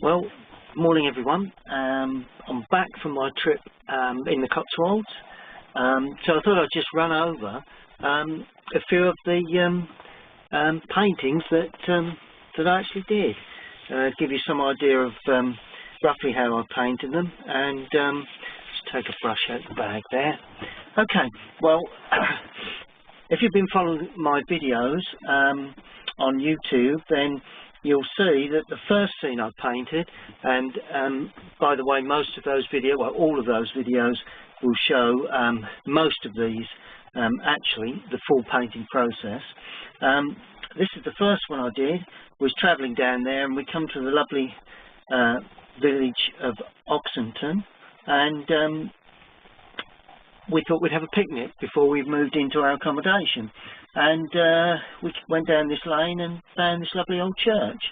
Well, morning everyone. I'm back from my trip in the Cotswolds, so I thought I'd just run over a few of the paintings that I actually did, give you some idea of roughly how I painted them, and just take a brush out the bag there. Okay, well, if you've been following my videos on YouTube, then you'll see that the first scene I painted, and by the way, most of those videos, well, all of those videos will show most of these, actually, the full painting process. This is the first one I did, was travelling down there, and we come to the lovely village of Oxenton, and we thought we'd have a picnic before we moved into our accommodation, and we went down this lane and found this lovely old church.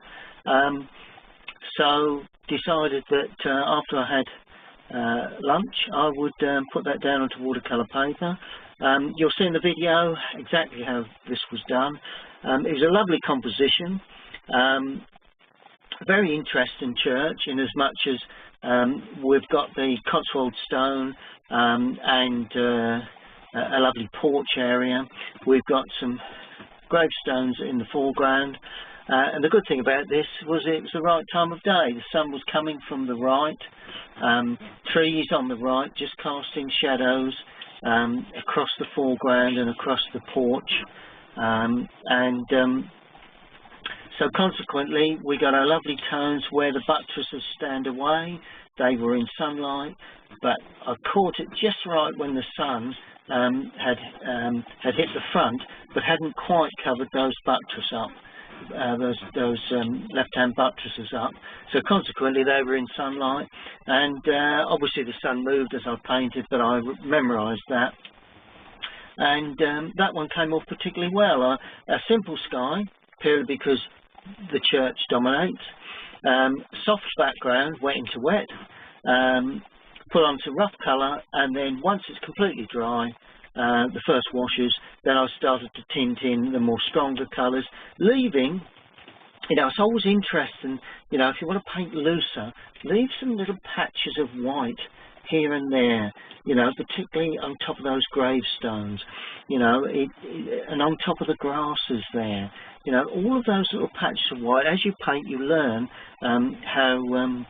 So decided that after I had lunch, I would put that down onto watercolour paper. You'll see in the video exactly how this was done. It was a lovely composition, a very interesting church, in as much as we've got the Cotswold stone and a lovely porch area. We've got some gravestones in the foreground, and the good thing about this was it was the right time of day. The sun was coming from the right, trees on the right just casting shadows across the foreground and across the porch, so consequently we got our lovely tones where the buttresses stand away. They were in sunlight, but I caught it just right when the sun had hit the front, but hadn't quite covered those buttress up, those left-hand buttresses up. So consequently, they were in sunlight, and obviously the sun moved as I painted, but I memorised that, and that one came off particularly well. A simple sky, purely because the church dominates. Soft background, wet into wet. Put onto rough colour, and then once it's completely dry, the first washes, then I started to tint in the more stronger colours, leaving, you know, it's always interesting, you know, if you want to paint looser, leave some little patches of white here and there, you know, particularly on top of those gravestones, you know, and on top of the grasses there, you know, all of those little patches of white. As you paint, you learn how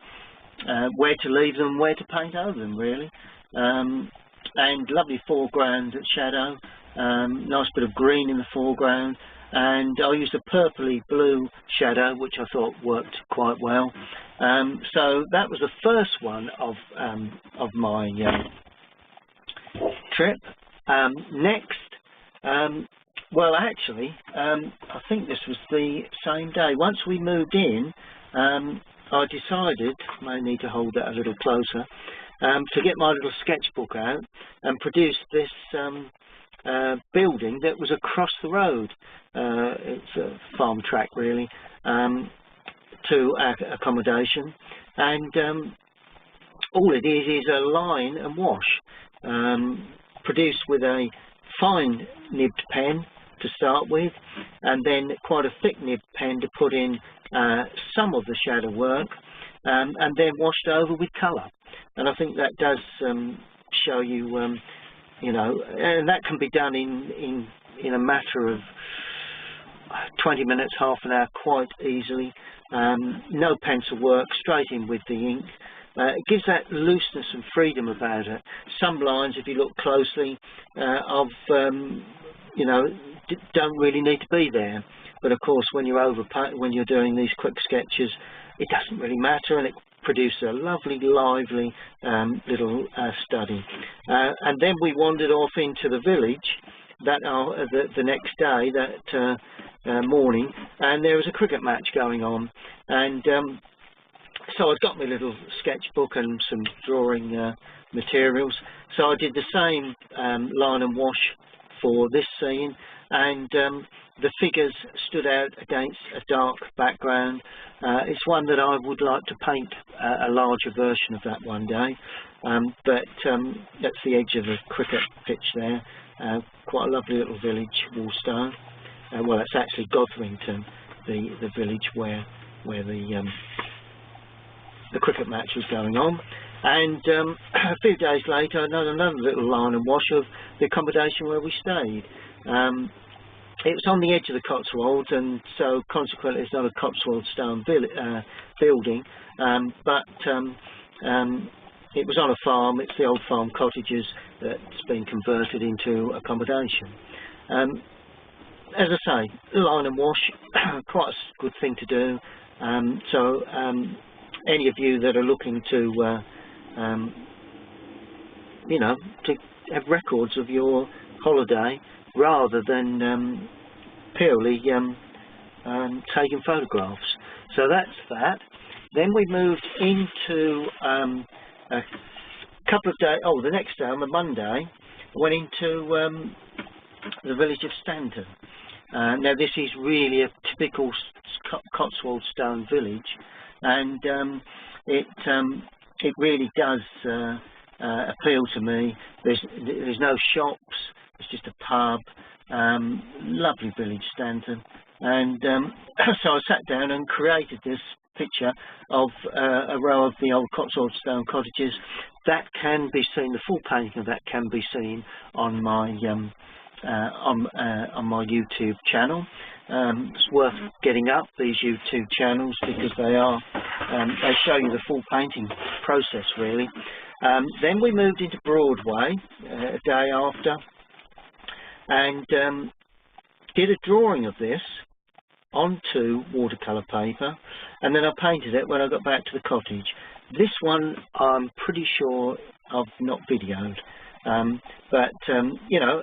where to leave them, where to paint over them, really. And lovely foreground shadow, nice bit of green in the foreground, and I used a purpley blue shadow, which I thought worked quite well. So that was the first one of my trip. Next, well, actually, I think this was the same day. Once we moved in, I decided, may need to hold that a little closer, to get my little sketchbook out and produce this building that was across the road. It's a farm track, really, to our accommodation, and all it is a line and wash, produced with a fine nibbed pen to start with, and then quite a thick nibbed pen to put in some of the shadow work, and then washed over with colour. And I think that does show you, you know, and that can be done in a matter of 20 minutes, half an hour, quite easily. No pencil work, straight in with the ink. It gives that looseness and freedom about it. Some lines, if you look closely, you know, don't really need to be there. But of course, when you're doing these quick sketches, it doesn't really matter, and it produces a lovely, lively little study. And then we wandered off into the village that the next day, that morning, and there was a cricket match going on, and so I got my little sketchbook and some drawing materials. So I did the same line and wash for this scene, and the figures stood out against a dark background. It's one that I would like to paint a larger version of that one day, but that's the edge of the cricket pitch there. Quite a lovely little village, Woolstone. Well, it's actually Godrington, the village where the the cricket match was going on. And a few days later, another little line and wash of the accommodation where we stayed. It was on the edge of the Cotswolds, and so consequently it's not a Cotswold stone building, but it was on a farm. It's the old farm cottages that's been converted into accommodation. As I say, line and wash, quite a good thing to do. So any of you that are looking to, you know, to have records of your holiday rather than purely taking photographs. So that's that. Then we moved into a couple of days, the next day on the Monday, went into the village of Stanton. Now this is really a typical Cotswold stone village, and it really does appeal to me. There's no shops, it's just a pub. Lovely village, Stanton. And so I sat down and created this picture of a row of the old Cotswold stone cottages. That can be seen, the full painting of that can be seen on my YouTube channel. It's worth getting up these YouTube channels because they show you the full painting process really. Then we moved into Broadway a day after, and did a drawing of this onto watercolour paper, and then I painted it when I got back to the cottage. This one I'm pretty sure I've not videoed, but you know,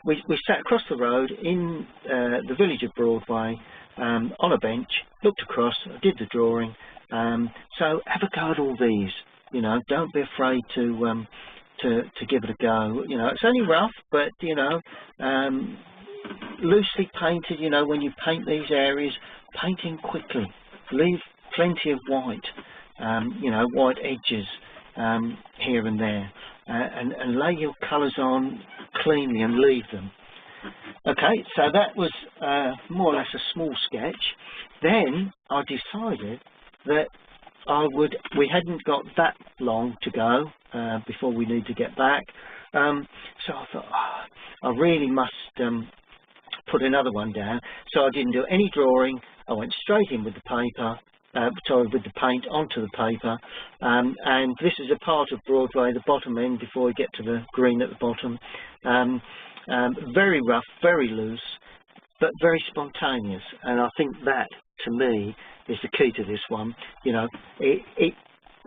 we sat across the road in the village of Broadway on a bench, looked across, I did the drawing. So have a go at all these, you know, don't be afraid to give it a go. You know, it's only rough, but you know, loosely painted. You know, when you paint these areas, painting quickly, leave plenty of white, you know, white edges here and there, and lay your colours on cleanly and leave them. Okay, so that was more or less a small sketch. Then I decided that we hadn't got that long to go before we need to get back. So I thought, I really must put another one down. So I didn't do any drawing. I went straight in with the paper, with the paint onto the paper. And this is a part of Broadway, the bottom end before we get to the green at the bottom. Very rough, very loose, but very spontaneous. And I think that, to me, is the key to this one. You know, it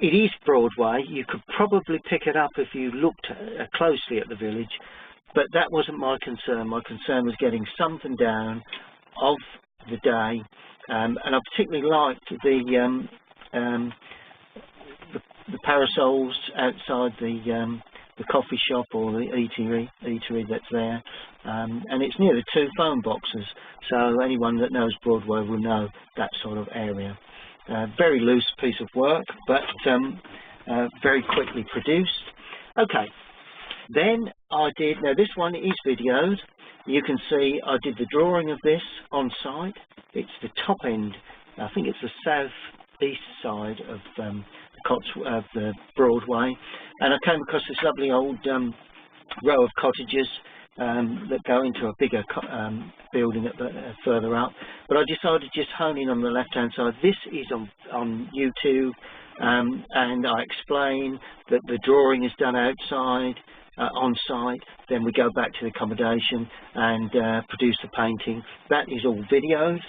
is Broadway. You could probably pick it up if you looked closely at the village, but that wasn't my concern. My concern was getting something down of the day, and I particularly liked the parasols outside the coffee shop or the eatery that's there, and it's near the two phone boxes, so anyone that knows Broadway will know that sort of area. Very loose piece of work, but very quickly produced. Okay, then I did, now this one is videoed. You can see I did the drawing of this on site. It's the top end, I think it's the south-east side of the Broadway, and I came across this lovely old row of cottages that go into a bigger building further up, but I decided to just hone in on the left hand side. This is on YouTube, and I explain that the drawing is done outside, on site, then we go back to the accommodation and produce the painting. That is all videoed,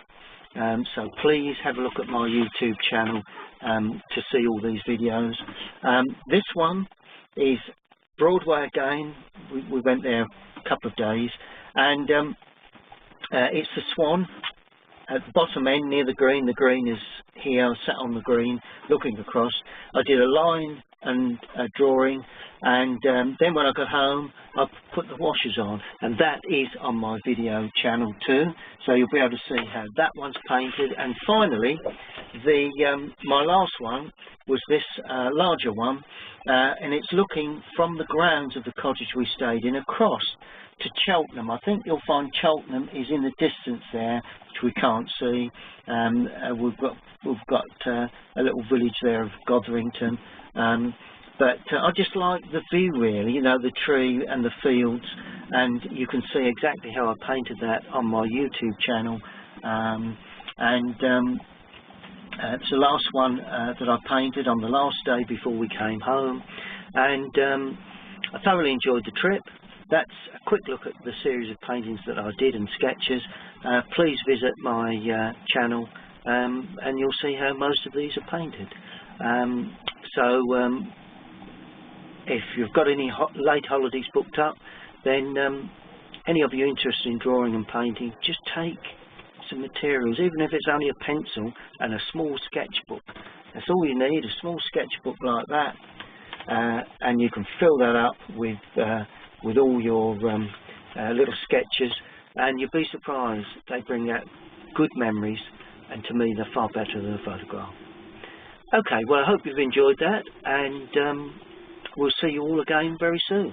so please have a look at my YouTube channel to see all these videos. This one is Broadway again. We went there a couple of days, and it's the Swan at the bottom end near the green. The green is here. I sat on the green looking across. I did a line and a drawing, and then when I got home I put the washes on, and that is on my video channel too, so you'll be able to see how that one's painted. And finally My last one was this larger one, and it's looking from the grounds of the cottage we stayed in across to Cheltenham. I think you'll find Cheltenham is in the distance there, which we can't see. We've got a little village there of Gotherington, but I just like the view, really, you know, the tree and the fields, and you can see exactly how I painted that on my YouTube channel. It's the last one that I painted on the last day before we came home, and I thoroughly enjoyed the trip. That's a quick look at the series of paintings that I did and sketches. Please visit my channel, and you'll see how most of these are painted. If you've got any late holidays booked up, then any of you interested in drawing and painting, just take some materials, even if it's only a pencil and a small sketchbook. That's all you need, a small sketchbook like that, and you can fill that up with all your little sketches, and you'll be surprised. They bring out good memories, and to me they're far better than a photograph. Okay, well, I hope you've enjoyed that, and we'll see you all again very soon.